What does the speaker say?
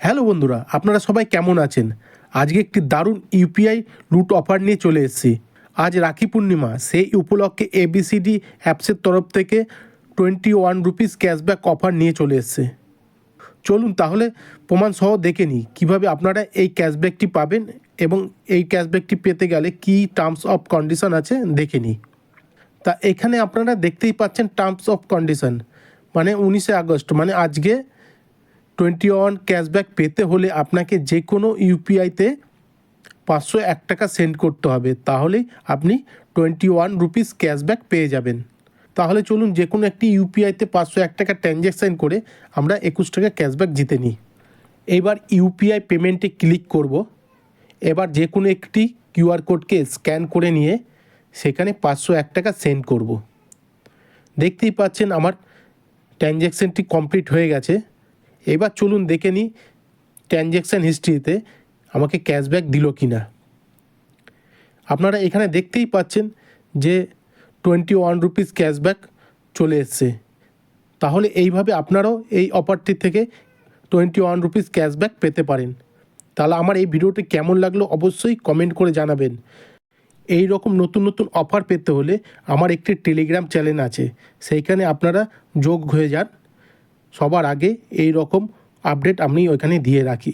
Hello বন্ধুরা, আপনারা সবাই কেমন আছেন? আজকে একটি দারুণ ইউপিআই লুট অফার নিয়ে চলে এসেছি। আজ রাখি পূর্ণিমা, সেই উপলক্ষে এবিসিডি অ্যাপসের তরফ থেকে 21 রুপিস ক্যাশব্যাক অফার নিয়ে চলে এসেছে। চলুন তাহলে প্রমাণ সহ দেখে নিই কীভাবে আপনারা এই ক্যাশব্যাকটি পাবেন এবং এই ক্যাশব্যাকটি পেতে গেলে কী টার্মস অফ কন্ডিশন আছে দেখে নিই। তা এখানে আপনারা দেখতেই পাচ্ছেন টার্মস অফ কন্ডিশন, মানে 19শে আগস্ট, মানে আজকে 21 ক্যাশব্যাক পেতে হলে আপনাকে যে কোনো ইউপিআইতে 501 টাকা সেন্ড করতে হবে, তাহলেই আপনি 21 রুপিস ক্যাশব্যাক পেয়ে যাবেন। তাহলে চলুন যে কোনো একটি ইউপিআইতে 501 টাকা ট্রানজ্যাকশান করে আমরা 21 টাকা ক্যাশব্যাক জিতে নিই। এবার ইউপিআই পেমেন্টে ক্লিক করব। এবার যে কোনো একটি কিউআর কোডকে স্ক্যান করে নিয়ে সেখানে 501 টাকা সেন্ড করব। দেখতেই পাচ্ছেন আমার ট্রানজ্যাকশানটি কমপ্লিট হয়ে গেছে। এবার চলুন দেখে নিই ট্রানজ্যাকশান হিস্ট্রিতে আমাকে ক্যাশব্যাক দিল কি না। আপনারা এখানে দেখতেই পাচ্ছেন যে 21 রুপিস ক্যাশব্যাক চলে এসছে। তাহলে এইভাবে আপনারাও এই অফারটি থেকে 21 রুপিস ক্যাশব্যাক পেতে পারেন। তাহলে আমার এই ভিডিওটি কেমন লাগলো অবশ্যই কমেন্ট করে জানাবেন। এই রকম নতুন নতুন অফার পেতে হলে আমার একটি টেলিগ্রাম চ্যানেল আছে, সেইখানে আপনারা যোগ হয়ে যান। সবার আগে এই রকম আপডেট আমি ওইখানে দিয়ে রাখি।